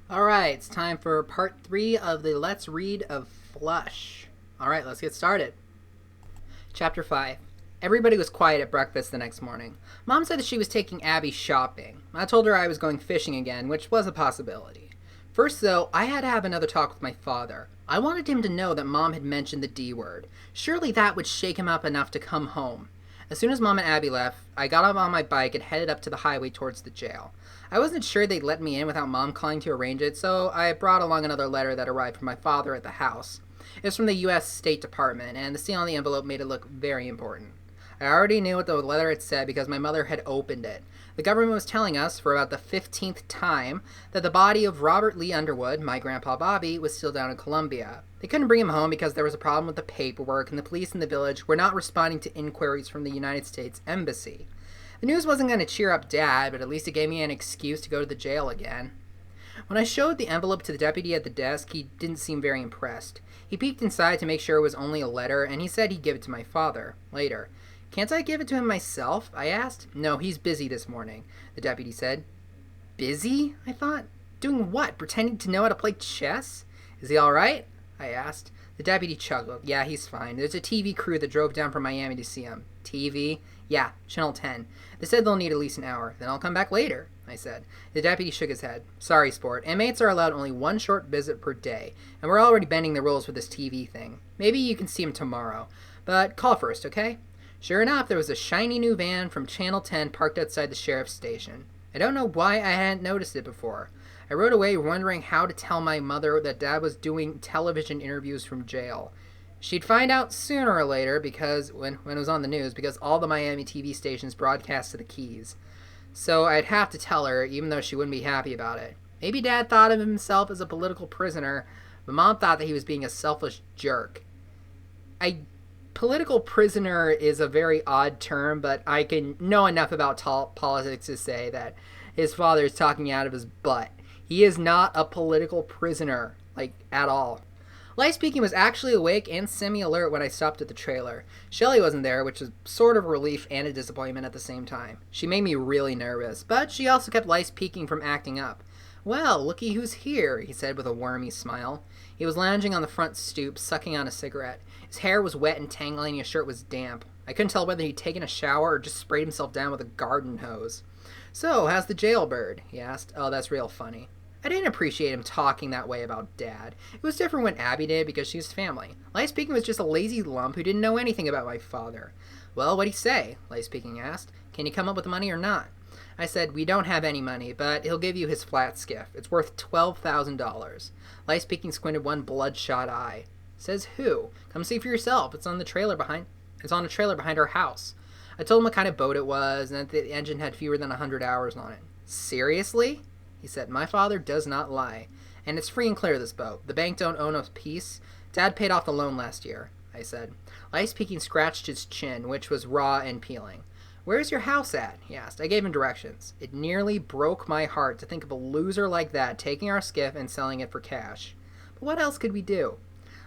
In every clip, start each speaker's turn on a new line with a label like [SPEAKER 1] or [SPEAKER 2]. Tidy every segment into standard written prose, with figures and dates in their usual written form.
[SPEAKER 1] Alright, it's time for part 3 of the Let's Read of Flush. Alright, let's get started. Chapter 5. Everybody was quiet at breakfast the next morning. Mom said that she was taking Abby shopping. I told her I was going fishing again, which was a possibility. First, though, I had to have another talk with my father. I wanted him to know that Mom had mentioned the D word. Surely that would shake him up enough to come home. As soon as Mom and Abby left, I got up on my bike and headed up to the highway towards the jail. I wasn't sure they'd let me in without Mom calling to arrange it, so I brought along another letter that arrived from my father at the house. It was from the U.S. State Department, and the seal on the envelope made it look very important. I already knew what the letter had said because my mother had opened it. The government was telling us, for about the 15th time, that the body of Robert Lee Underwood, my grandpa Bobby, was still down in Colombia. They couldn't bring him home because there was a problem with the paperwork, and the police in the village were not responding to inquiries from the United States Embassy. The news wasn't going to cheer up Dad, but at least it gave me an excuse to go to the jail again. When I showed the envelope to the deputy at the desk, he didn't seem very impressed. He peeked inside to make sure it was only a letter, and he said he'd give it to my father later. Can't I give it to him myself? I asked. No, he's busy this morning, the deputy said. Busy? I thought. Doing what? Pretending to know how to play chess? Is he all right? I asked. The deputy chuckled. Yeah, he's fine. There's a TV crew that drove down from Miami to see him. TV? Yeah, Channel 10. They said they'll need at least an hour. Then I'll come back later, I said. The deputy shook his head. Sorry, sport. Inmates are allowed only one short visit per day, and we're already bending the rules with this TV thing. Maybe you can see him tomorrow. But call first, okay? Sure enough, there was a shiny new van from Channel 10 parked outside the sheriff's station. I don't know why I hadn't noticed it before. I rode away wondering how to tell my mother that Dad was doing television interviews from jail. She'd find out sooner or later because when it was on the news because all the Miami TV stations broadcast to the Keys. So I'd have to tell her, even though she wouldn't be happy about it. Maybe Dad thought of himself as a political prisoner, but Mom thought that he was being a selfish jerk. Political prisoner is a very odd term, but I can know enough about politics to say that his father is talking out of his butt. He is not a political prisoner, at all. Life Speaking was actually awake and semi-alert when I stopped at the trailer. Shelly wasn't there, which was sort of a relief and a disappointment at the same time. She made me really nervous, but she also kept Life Speaking from acting up. Well, looky who's here, he said with a wormy smile. He was lounging on the front stoop, sucking on a cigarette. His hair was wet and tangling, and his shirt was damp. I couldn't tell whether he'd taken a shower or just sprayed himself down with a garden hose. So, how's the jailbird? He asked. Oh, that's real funny. I didn't appreciate him talking that way about Dad. It was different when Abby did because she's family. Life Speaking was just a lazy lump who didn't know anything about my father. Well, what'd he say? Life Speaking asked. Can you come up with the money or not? I said, we don't have any money, but he'll give you his flat skiff. It's worth $12,000. Life Speaking squinted one bloodshot eye. Says who? Come see for yourself. It's on a trailer behind our house. I told him what kind of boat it was and that the engine had fewer than 100 hours on it. Seriously? He said, my father does not lie. And it's free and clear, this boat. The bank don't own a piece. Dad paid off the loan last year, I said. Life Speaking scratched his chin, which was raw and peeling. Where's your house at? He asked. I gave him directions. It nearly broke my heart to think of a loser like that taking our skiff and selling it for cash. But what else could we do?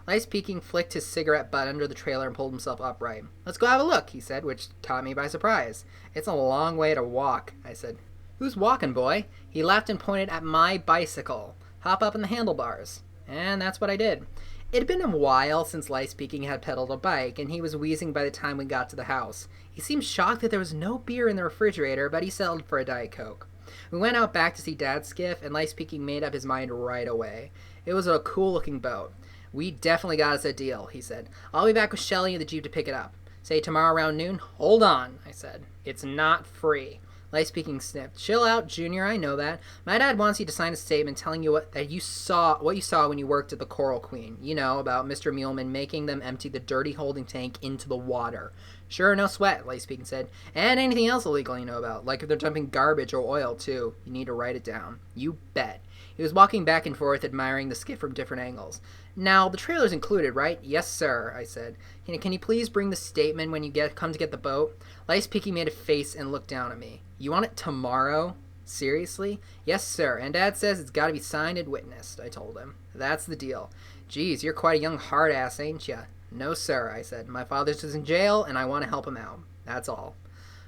[SPEAKER 1] Life Speaking flicked his cigarette butt under the trailer and pulled himself upright. Let's go have a look, he said, which caught me by surprise. It's a long way to walk, I said. Who's walking, boy? He laughed and pointed at my bicycle. Hop up in the handlebars. And that's what I did. It had been a while since Life Speaking had pedaled a bike, and he was wheezing by the time we got to the house. He seemed shocked that there was no beer in the refrigerator, but he settled for a Diet Coke. We went out back to see Dad's skiff, and Life Speaking made up his mind right away. It was a cool-looking boat. We definitely got us a deal, he said. I'll be back with Shelly in the Jeep to pick it up. Say tomorrow around noon? Hold on, I said. It's not free. Life Speaking sniffed. Chill out, Junior, I know that. My dad wants you to sign a statement telling you what you saw when you worked at the Coral Queen. You know, about Mr. Muleman making them empty the dirty holding tank into the water. Sure, no sweat, Life Speaking said. And anything else illegal you know about. Like if they're dumping garbage or oil, too. You need to write it down. You bet. He was walking back and forth, admiring the skiff from different angles. Now, the trailer's included, right? Yes, sir, I said. Can you please bring the statement when you come to get the boat? Life Speaking made a face and looked down at me. You want it tomorrow? Seriously? Yes, sir, and Dad says it's gotta be signed and witnessed, I told him. That's the deal. Geez, you're quite a young hard-ass, ain't ya? No, sir, I said. My father's just in jail, and I want to help him out. That's all.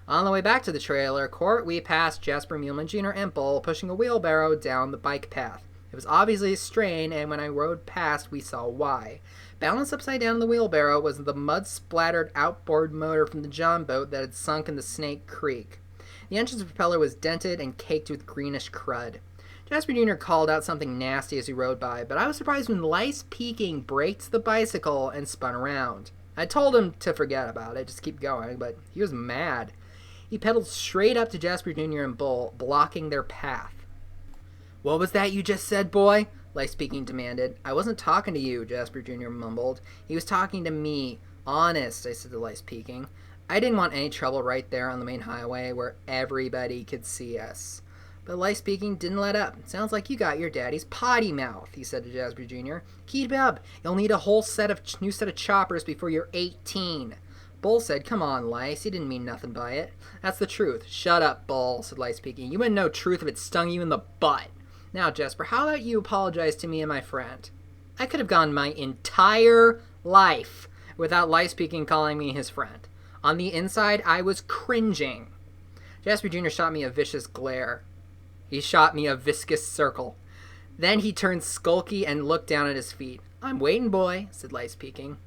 [SPEAKER 1] On the way back to the trailer court, we passed Jasper Muleman Jr. and Bull pushing a wheelbarrow down the bike path. It was obviously a strain, and when I rode past, we saw why. Balanced upside down in the wheelbarrow was the mud-splattered outboard motor from the John boat that had sunk in the Snake Creek. The engine's propeller was dented and caked with greenish crud. Jasper Jr. called out something nasty as he rode by, but I was surprised when Lice Peking braked the bicycle and spun around. I told him to forget about it, just keep going, but he was mad. He pedaled straight up to Jasper Jr. and Bull, blocking their path. "What was that you just said, boy?" Lice Peking demanded. "I wasn't talking to you," Jasper Jr. mumbled. "He was talking to me. Honest," I said to Lice Peking. I didn't want any trouble right there on the main highway where everybody could see us. But Lice Peking didn't let up. "Sounds like you got your daddy's potty mouth," he said to Jasper Jr. "Keep up. You'll need a whole new set of choppers before you're 18. Bull said, "Come on, Lice. He didn't mean nothing by it." "That's the truth." "Shut up, Bull," said Lice Peking. "You wouldn't know truth if it stung you in the butt. Now, Jasper, how about you apologize to me and my friend?" I could have gone my entire life without Lice Peking calling me his friend. On the inside, I was cringing. Jasper Jr. shot me a vicious glare. He shot me a viscous circle. Then he turned skulky and looked down at his feet. "I'm waiting, boy," said Lice Peking.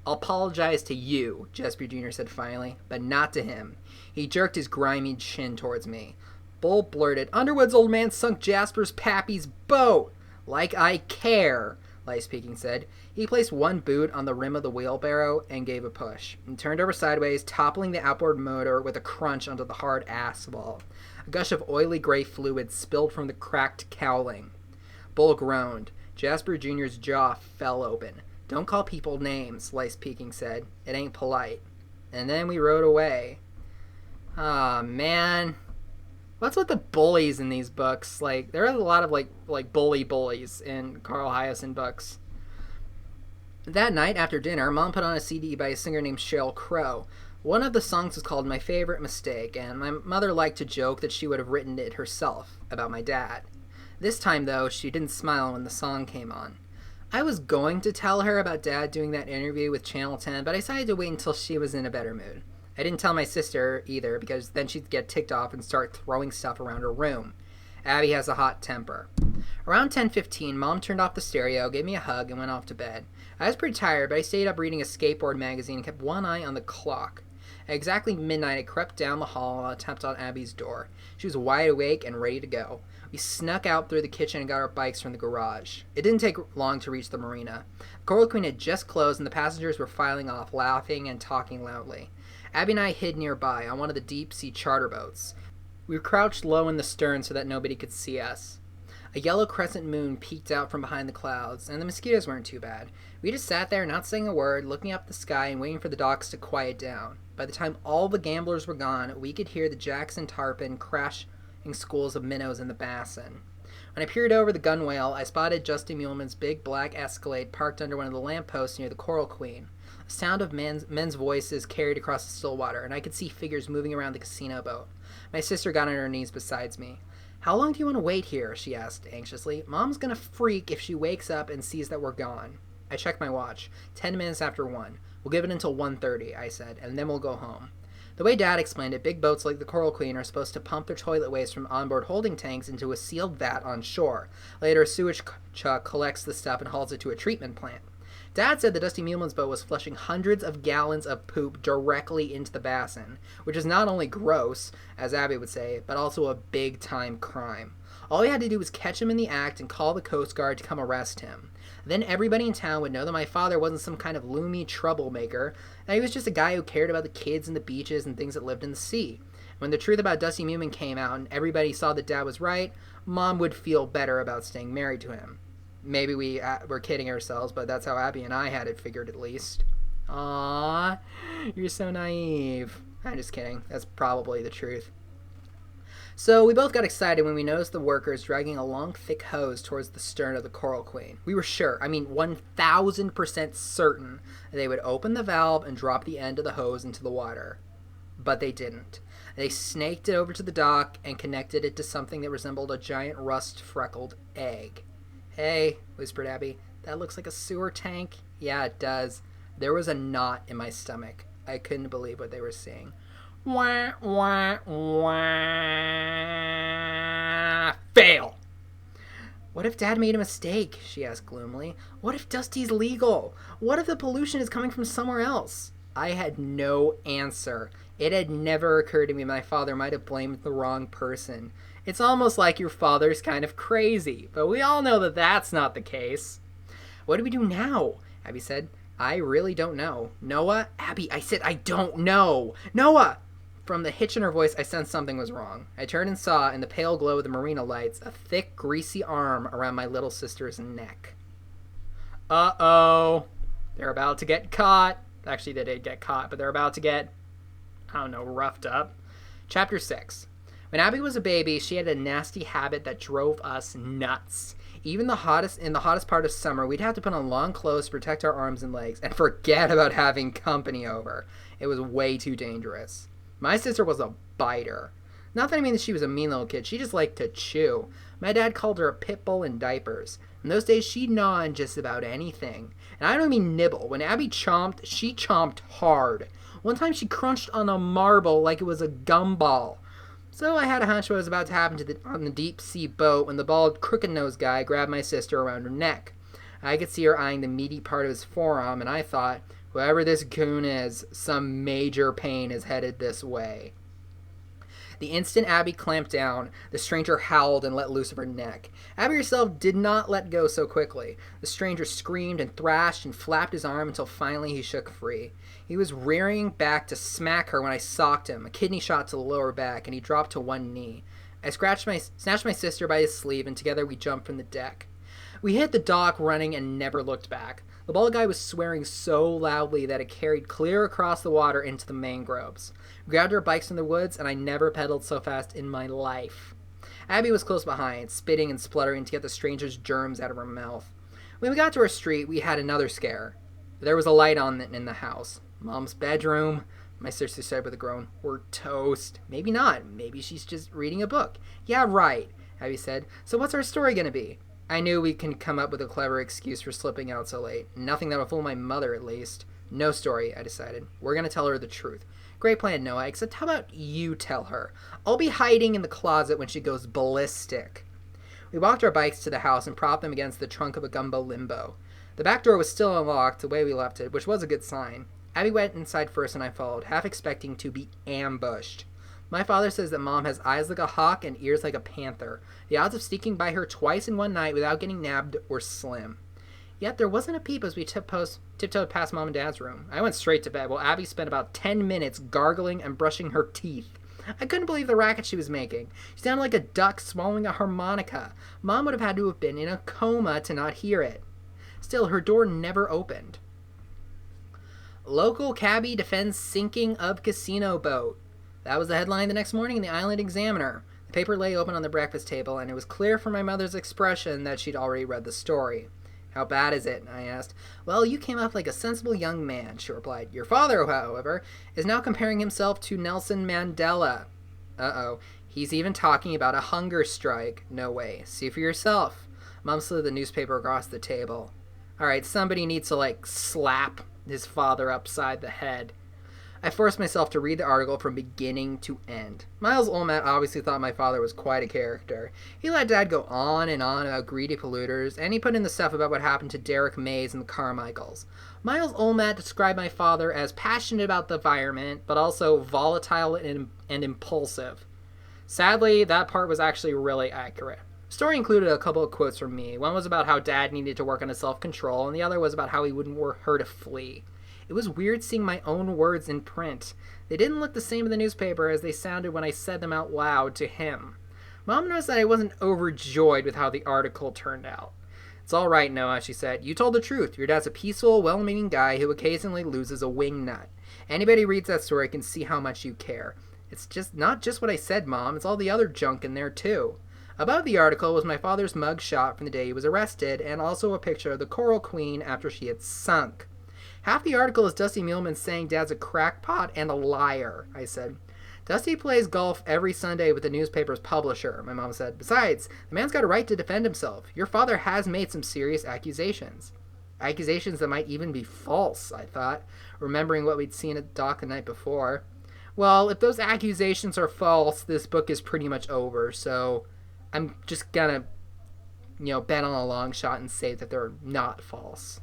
[SPEAKER 1] "I'll apologize to you," Jasper Jr. said finally, "but not to him." He jerked his grimy chin towards me. Bull blurted, "Underwood's old man sunk Jasper's pappy's boat." "Like I care," Lice Peking said. He placed one boot on the rim of the wheelbarrow and gave a push, and turned over sideways, toppling the outboard motor with a crunch onto the hard asphalt. A gush of oily gray fluid spilled from the cracked cowling. Bull groaned. Jasper Jr.'s jaw fell open. "Don't call people names," Lice Peking said. "It ain't polite." And then we rode away. Ah, man. What's with the bullies in these books? Like, there are a lot of like bullies in Carl Hiaasen books. That night after dinner, Mom put on a CD by a singer named Sheryl Crow. One of the songs was called My Favorite Mistake, and my mother liked to joke that she would have written it herself, about my dad. This time, though, she didn't smile when the song came on. I was going to tell her about Dad doing that interview with Channel 10, but I decided to wait until she was in a better mood. I didn't tell my sister either, because then she'd get ticked off and start throwing stuff around her room. Abby has a hot temper. Around 10:15, Mom turned off the stereo, gave me a hug, and went off to bed. I was pretty tired, but I stayed up reading a skateboard magazine and kept one eye on the clock. At exactly midnight, I crept down the hall and tapped on Abby's door. She was wide awake and ready to go. We snuck out through the kitchen and got our bikes from the garage. It didn't take long to reach the marina. The Coral Queen had just closed, and the passengers were filing off, laughing and talking loudly. Abby and I hid nearby on one of the deep-sea charter boats. We crouched low in the stern so that nobody could see us. A yellow crescent moon peeked out from behind the clouds, and the mosquitoes weren't too bad. We just sat there, not saying a word, looking up the sky and waiting for the docks to quiet down. By the time all the gamblers were gone, we could hear the Jackson tarpon crashing schools of minnows in the basin. When I peered over the gunwale, I spotted Justin Muehlman's big black Escalade parked under one of the lampposts near the Coral Queen. A sound of men's voices carried across the still water, and I could see figures moving around the casino boat. My sister got on her knees beside me. "How long do you want to wait here?" she asked anxiously. "Mom's gonna freak if she wakes up and sees that we're gone." I checked my watch. 10 minutes after 1. "We'll give it until 1:30, I said, "and then we'll go home." The way Dad explained it, big boats like the Coral Queen are supposed to pump their toilet waste from onboard holding tanks into a sealed vat on shore. Later, a sewage truck collects the stuff and hauls it to a treatment plant. Dad said the Dusty Muehlman's boat was flushing hundreds of gallons of poop directly into the basin, which is not only gross, as Abby would say, but also a big-time crime. All we had to do was catch him in the act and call the Coast Guard to come arrest him. Then everybody in town would know that my father wasn't some kind of loony troublemaker, that he was just a guy who cared about the kids and the beaches and things that lived in the sea. When the truth about Dusty Muehlman came out and everybody saw that Dad was right, Mom would feel better about staying married to him. Maybe we were kidding ourselves, but that's how Abby and I had it figured at least. Aww, you're so naive. I'm just kidding. That's probably the truth. So we both got excited when we noticed the workers dragging a long, thick hose towards the stern of the Coral Queen. We were sure, 1,000% certain, that they would open the valve and drop the end of the hose into the water. But they didn't. They snaked it over to the dock and connected it to something that resembled a giant rust-freckled egg. "Hey," whispered Abby, "that looks like a sewer tank." "Yeah, it does." There was a knot in my stomach. I couldn't believe what they were seeing. Wah, wah, wah. Fail! What if Dad made a mistake? She asked gloomily. What if Dusty's legal? What if the pollution is coming from somewhere else? I had no answer. It had never occurred to me my father might have blamed the wrong person. It's almost like your father's kind of crazy, but we all know that that's not the case. What do we do now? Abby said. I really don't know. Noah? Abby, I said I don't know. Noah! From the hitch in her voice, I sensed something was wrong. I turned and saw, in the pale glow of the marina lights, a thick, greasy arm around my little sister's neck. Uh-oh. They're about to get caught. Actually, they did get caught, but they're about to get, I don't know, roughed up. Chapter 6. When Abby was a baby, she had a nasty habit that drove us nuts. Even in the hottest part of summer, we'd have to put on long clothes to protect our arms and legs and forget about having company over. It was way too dangerous. My sister was a biter. Not that I mean that she was a mean little kid. She just liked to chew. My dad called her a pit bull in diapers. In those days, she'd gnaw on just about anything. And I don't mean nibble. When Abby chomped, she chomped hard. One time she crunched on a marble like it was a gumball. So I had a hunch what was about to happen on the deep-sea boat when the bald, crooked-nosed guy grabbed my sister around her neck. I could see her eyeing the meaty part of his forearm, and I thought, whoever this goon is, some major pain is headed this way. The instant Abby clamped down, the stranger howled and let loose of her neck. Abby herself did not let go so quickly. The stranger screamed and thrashed and flapped his arm until finally he shook free. He was rearing back to smack her when I socked him, a kidney shot to the lower back, and he dropped to one knee. I snatched my sister by his sleeve, and together we jumped from the deck. We hit the dock running and never looked back. The bald guy was swearing so loudly that it carried clear across the water into the mangroves. We grabbed our bikes in the woods, and I never pedaled so fast in my life. Abby was close behind, spitting and spluttering to get the stranger's germs out of her mouth. When we got to our street, we had another scare. There was a light on in the house. Mom's bedroom, my sister said with a groan. We're toast. Maybe not. Maybe she's just reading a book. Yeah, right, Abby said. So what's our story going to be? I knew we could come up with a clever excuse for slipping out so late. Nothing that would fool my mother, at least. No story, I decided. We're going to tell her the truth. Great plan, Noah, except how about you tell her? I'll be hiding in the closet when she goes ballistic. We walked our bikes to the house and propped them against the trunk of a gumbo limbo. The back door was still unlocked the way we left it, which was a good sign. Abby went inside first and I followed, half expecting to be ambushed. My father says that Mom has eyes like a hawk and ears like a panther. The odds of sneaking by her twice in one night without getting nabbed were slim. Yet there wasn't a peep as we tiptoed past Mom and Dad's room. I went straight to bed while Abby spent about 10 minutes gargling and brushing her teeth. I couldn't believe the racket she was making. She sounded like a duck swallowing a harmonica. Mom would have had to have been in a coma to not hear it. Still, her door never opened. Local cabbie defends sinking of casino boat. That was the headline the next morning in the Island Examiner. The paper lay open on the breakfast table, and it was clear from my mother's expression that she'd already read the story. How bad is it? I asked. Well, you came off like a sensible young man, she replied. Your father, however, is now comparing himself to Nelson Mandela. Uh-oh. He's even talking about a hunger strike. No way. See for yourself. Mom slid the newspaper across the table. All right, somebody needs to, slap his father upside the head. I forced myself to read the article from beginning to end. Miles Olmert obviously thought my father was quite a character. He let Dad go on and on about greedy polluters, and he put in the stuff about what happened to Derek Mays and the Carmichaels. Miles Olmert described my father as passionate about the environment, but also volatile and impulsive. Sadly, that part was actually really accurate. The story included a couple of quotes from me. One was about how Dad needed to work on his self-control, and the other was about how he wouldn't hurt a flea. It was weird seeing my own words in print. They didn't look the same in the newspaper as they sounded when I said them out loud to him. Mom noticed that I wasn't overjoyed with how the article turned out. It's all right, Noah, she said. You told the truth. Your dad's a peaceful, well-meaning guy who occasionally loses a wing nut. Anybody who reads that story can see how much you care. It's just not just what I said, Mom. It's all the other junk in there, too. Above the article was my father's mug shot from the day he was arrested, and also a picture of the Coral Queen after she had sunk. Half the article is Dusty Muehlman saying Dad's a crackpot and a liar, I said. Dusty plays golf every Sunday with the newspaper's publisher, my mom said. Besides, the man's got a right to defend himself. Your father has made some serious accusations. Accusations that might even be false, I thought, remembering what we'd seen at Dock the night before. Well, if those accusations are false, this book is pretty much over, so I'm just gonna, bet on a long shot and say that they're not false.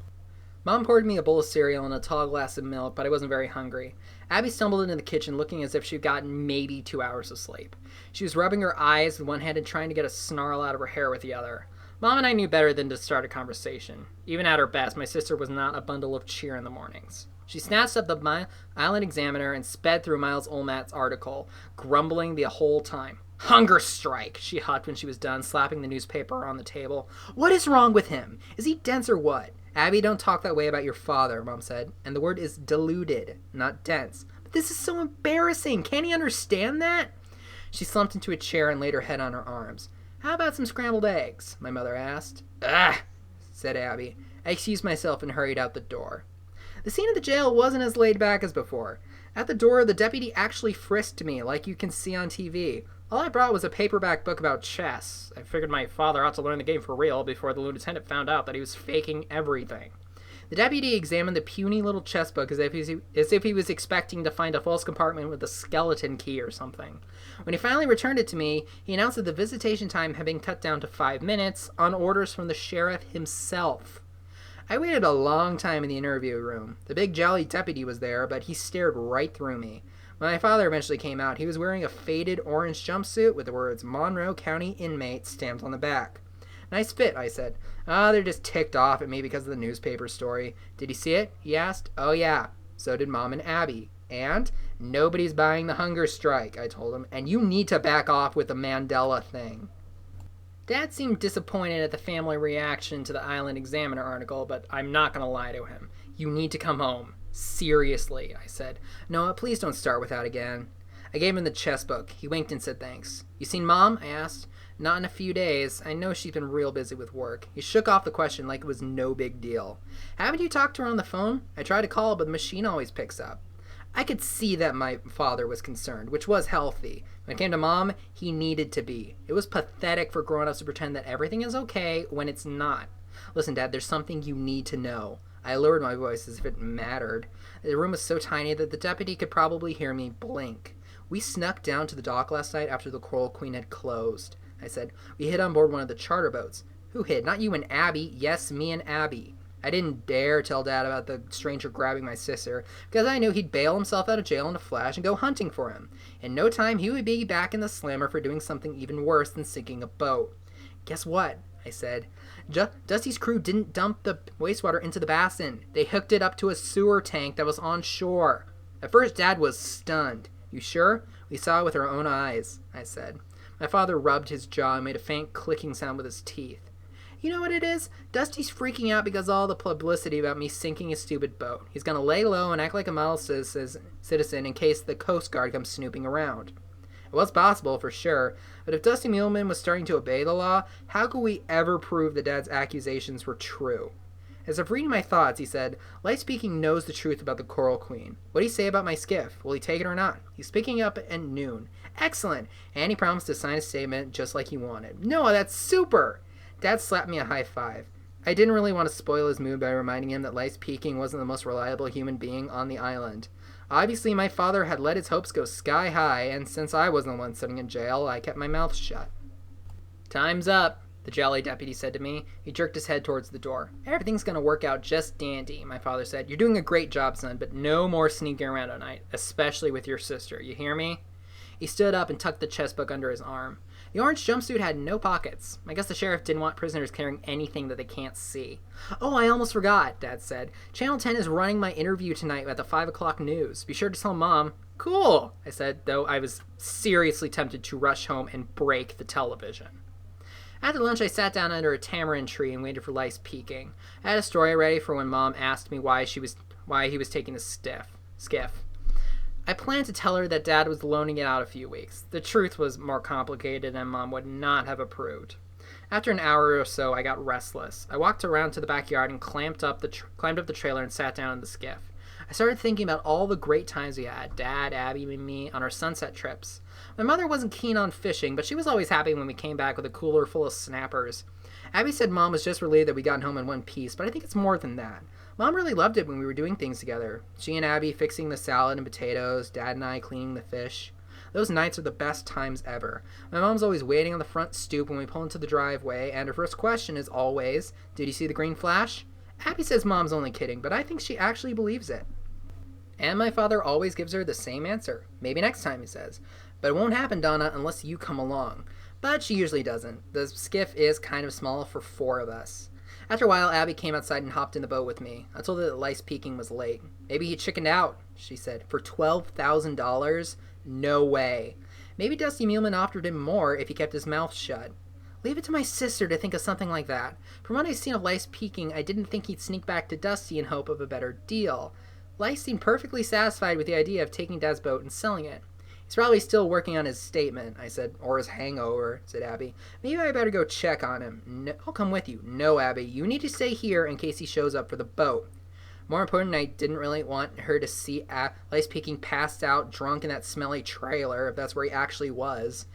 [SPEAKER 1] Mom poured me a bowl of cereal and a tall glass of milk, but I wasn't very hungry. Abby stumbled into the kitchen looking as if she'd gotten maybe 2 hours of sleep. She was rubbing her eyes with one hand and trying to get a snarl out of her hair with the other. Mom and I knew better than to start a conversation. Even at her best, my sister was not a bundle of cheer in the mornings. She snatched up the Island Examiner and sped through Miles Olmat's article, grumbling the whole time. "Hunger strike," she huffed when she was done, slapping the newspaper on the table. "What is wrong with him? Is he dense or what?" "Abby, don't talk that way about your father," Mom said. "And the word is deluded, not dense." "But this is so embarrassing. Can't he understand that?" She slumped into a chair and laid her head on her arms. "How about some scrambled eggs?" my mother asked. "Ugh," said Abby. I excused myself and hurried out the door. The scene at the jail wasn't as laid back as before. At the door, the deputy actually frisked me, like you can see on TV. All I brought was a paperback book about chess. I figured my father ought to learn the game for real before the lieutenant found out that he was faking everything. The deputy examined the puny little chess book as if he was expecting to find a false compartment with a skeleton key or something. When he finally returned it to me, he announced that the visitation time had been cut down to 5 minutes on orders from the sheriff himself. I waited a long time in the interview room. The big jolly deputy was there, but he stared right through me. When my father eventually came out, he was wearing a faded orange jumpsuit with the words Monroe County Inmate stamped on the back. "Nice fit," I said. They're just ticked off at me because of the newspaper story." "Did he see it?" he asked. "Oh yeah, so did Mom and Abby. And nobody's buying the hunger strike," I told him, "and you need to back off with the Mandela thing." Dad seemed disappointed at the family reaction to the Island Examiner article, but I'm not going to lie to him. "You need to come home. Seriously," I said. "Noah, please don't start with that again." I gave him the chess book. He winked and said thanks. "You seen Mom?" I asked. "Not in a few days. I know she's been real busy with work." He shook off the question like it was no big deal. "Haven't you talked to her on the phone?" I tried to call, but the machine always picks up. I could see that my father was concerned, which was healthy. When it came to Mom, he needed to be. It was pathetic for grown-ups to pretend that everything is okay when it's not. "Listen, Dad, there's something you need to know." I lowered my voice as if it mattered. The room was so tiny that the deputy could probably hear me blink. "We snuck down to the dock last night after the Coral Queen had closed," I said. "We hid on board one of the charter boats." "Who hid? Not you and Abby." "Yes, me and Abby." I didn't dare tell Dad about the stranger grabbing my sister, because I knew he'd bail himself out of jail in a flash and go hunting for him. In no time, he would be back in the slammer for doing something even worse than sinking a boat. "Guess what?" I said. "Dusty's crew didn't dump the wastewater into the basin. They hooked it up to a sewer tank that was on shore." At first, Dad was stunned. "You sure?" "We saw it with our own eyes," I said. My father rubbed his jaw and made a faint clicking sound with his teeth. "You know what it is? Dusty's freaking out because of all the publicity about me sinking a stupid boat. He's gonna lay low and act like a model citizen in case the Coast Guard comes snooping around." It was possible, for sure, but if Dusty Muleman was starting to obey the law, how could we ever prove that Dad's accusations were true? As if reading my thoughts, he said, "Light Speaking knows the truth about the Coral Queen. What do you say about my skiff? Will he take it or not? He's picking up at noon." "Excellent!" And he promised to sign a statement just like he wanted. "Noah, that's super!" Dad slapped me a high five. I didn't really want to spoil his mood by reminding him that Light Speaking wasn't the most reliable human being on the island. Obviously, my father had let his hopes go sky high, and since I wasn't the one sitting in jail, I kept my mouth shut. "Time's up," the jolly deputy said to me. He jerked his head towards the door. "Everything's going to work out just dandy," my father said. "You're doing a great job, son, but no more sneaking around at night, especially with your sister. You hear me?" He stood up and tucked the chess book under his arm. The orange jumpsuit had no pockets. I guess the sheriff didn't want prisoners carrying anything that they can't see. "Oh, I almost forgot," Dad said. "Channel 10 is running my interview tonight at the 5 o'clock news. Be sure to tell Mom." "Cool," I said, though I was seriously tempted to rush home and break the television. After lunch, I sat down under a tamarind tree and waited for Lice Peking. I had a story ready for when Mom asked me why he was taking the skiff. I planned to tell her that Dad was loaning it out a few weeks. The truth was more complicated and Mom would not have approved. After an hour or so, I got restless. I walked around to the backyard and climbed up the trailer and sat down in the skiff. I started thinking about all the great times we had, Dad, Abby, and me, on our sunset trips. My mother wasn't keen on fishing, but she was always happy when we came back with a cooler full of snappers. Abby said Mom was just relieved that we got home in one piece, but I think it's more than that. Mom really loved it when we were doing things together. She and Abby fixing the salad and potatoes, Dad and I cleaning the fish. Those nights are the best times ever. My mom's always waiting on the front stoop when we pull into the driveway, and her first question is always, "Did you see the green flash?" Abby says mom's only kidding, but I think she actually believes it. And my father always gives her the same answer. "Maybe next time," he says. "But it won't happen, Donna, unless you come along." But she usually doesn't. The skiff is kind of small for 4 of us. After a while, Abby came outside and hopped in the boat with me. I told her that Lice Peking was late. "Maybe he chickened out," she said. "For $12,000? No way. Maybe Dusty Muleman offered him more if he kept his mouth shut." Leave it to my sister to think of something like that. From what I've seen of Lice Peking, I didn't think he'd sneak back to Dusty in hope of a better deal. Lice seemed perfectly satisfied with the idea of taking Dad's boat and selling it. "He's probably still working on his statement," I said. "Or his hangover," said Abby. "Maybe I better go check on him." "No, I'll come with you." "No, Abby, you need to stay here in case he shows up for the boat." More important, I didn't really want her to see Lice Peking passed out, drunk in that smelly trailer, if that's where he actually was.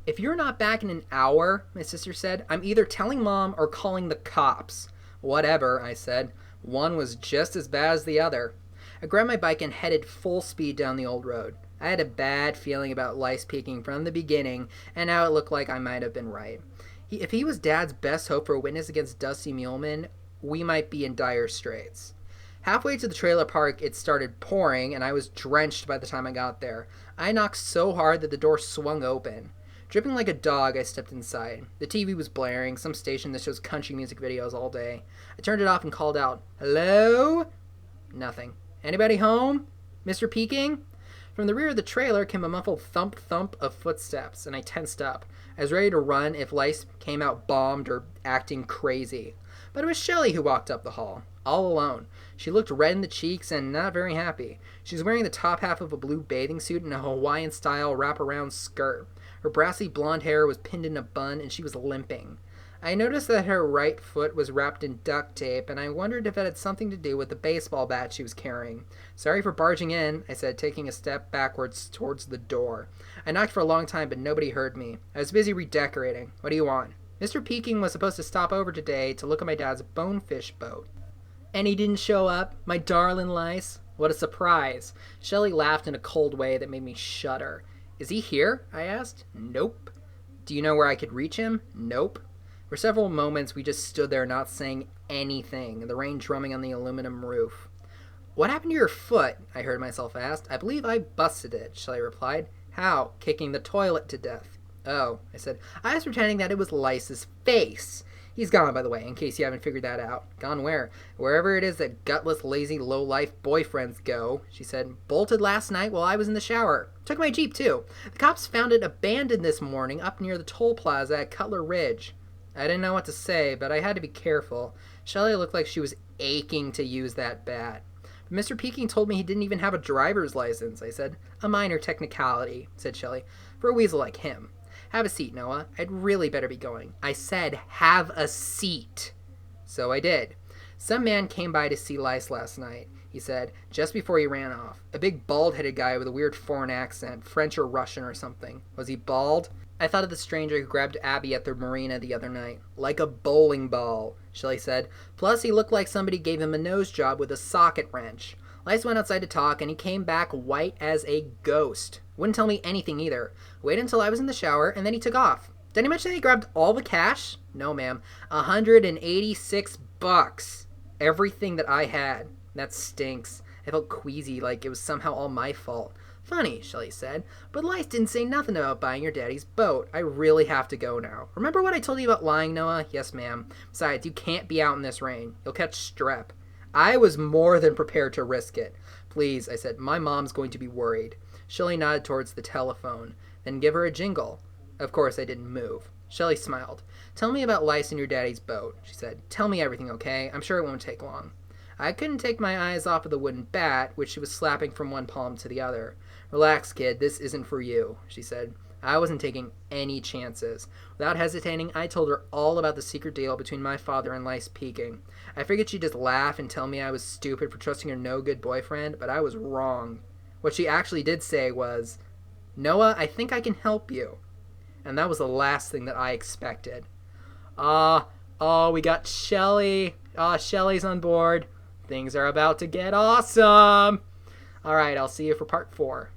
[SPEAKER 1] "If you're not back in an hour," my sister said, "I'm either telling Mom or calling the cops." "Whatever," I said. One was just as bad as the other. I grabbed my bike and headed full speed down the old road. I had a bad feeling about Lice Peking from the beginning, and now it looked like I might have been right. If he was Dad's best hope for a witness against Dusty Muleman, we might be in dire straits. Halfway to the trailer park, it started pouring, and I was drenched by the time I got there. I knocked so hard that the door swung open. Dripping like a dog, I stepped inside. The TV was blaring, some station that shows country music videos all day. I turned it off and called out, "Hello?" Nothing. "Anybody home? Mr. Peking?" From the rear of the trailer came a muffled thump-thump of footsteps, and I tensed up. I was ready to run if Lice came out bombed or acting crazy. But it was Shelley who walked up the hall, all alone. She looked red in the cheeks and not very happy. She was wearing the top half of a blue bathing suit and a Hawaiian-style wraparound skirt. Her brassy blonde hair was pinned in a bun, and she was limping. I noticed that her right foot was wrapped in duct tape, and I wondered if it had something to do with the baseball bat she was carrying. "Sorry for barging in," I said, taking a step backwards towards the door. I knocked for a long time, but nobody heard me. I was busy redecorating. "What do you want?" "Mr. Peking was supposed to stop over today to look at my dad's bonefish boat." "And he didn't show up? My darling Lice." "What a surprise." Shelley laughed in a cold way that made me shudder. "Is he here?" I asked. "Nope." "Do you know where I could reach him?" "Nope." For several moments, we just stood there not saying anything, the rain drumming on the aluminum roof. "What happened to your foot?" I heard myself ask. "I believe I busted it," Shelley replied. "How?" "Kicking the toilet to death." "Oh," I said. "I was pretending that it was Lice's face." "He's gone, by the way, in case you haven't figured that out." "Gone where?" "Wherever it is that gutless, lazy, low-life boyfriends go," she said. "Bolted last night while I was in the shower. Took my Jeep, too. The cops found it abandoned this morning up near the toll plaza at Cutler Ridge." I didn't know what to say, but I had to be careful. Shelley looked like she was aching to use that bat. "But Mr. Peking told me he didn't even have a driver's license," I said. "A minor technicality," said Shelley, "for a weasel like him. Have a seat, Noah. I'd really better be going." I said, "Have a seat." So I did. "Some man came by to see Lice last night," he said, just before he ran off. "A big bald-headed guy with a weird foreign accent, French or Russian or something." "Was he bald?" I thought of the stranger who grabbed Abby at the marina the other night. "Like a bowling ball," Shelley said. "Plus, he looked like somebody gave him a nose job with a socket wrench." Lice went outside to talk, and he came back white as a ghost. Wouldn't tell me anything either. Waited until I was in the shower, and then he took off. "Did he mention he grabbed all the cash?" "No, ma'am. $186. Everything that I had." "That stinks." I felt queasy, like it was somehow all my fault. "Funny," Shelley said, "but Lice didn't say nothing about buying your daddy's boat. I really have to go now. Remember what I told you about lying, Noah?" "Yes, ma'am. Besides, you can't be out in this rain. You'll catch strep." I was more than prepared to risk it. "Please," I said, "my mom's going to be worried." Shelley nodded towards the telephone. "Then give her a jingle." Of course, I didn't move. Shelley smiled. "Tell me about Lice and your daddy's boat," she said. "Tell me everything, okay? I'm sure it won't take long." I couldn't take my eyes off of the wooden bat, which she was slapping from one palm to the other. "Relax, kid. This isn't for you," she said. I wasn't taking any chances. Without hesitating, I told her all about the secret deal between my father and Lice Peking. I figured she'd just laugh and tell me I was stupid for trusting her no-good boyfriend, but I was wrong. What she actually did say was, "Noah, I think I can help you." And that was the last thing that I expected. We got Shelley. Shelley's on board. Things are about to get awesome. All right, I'll see you for part 4.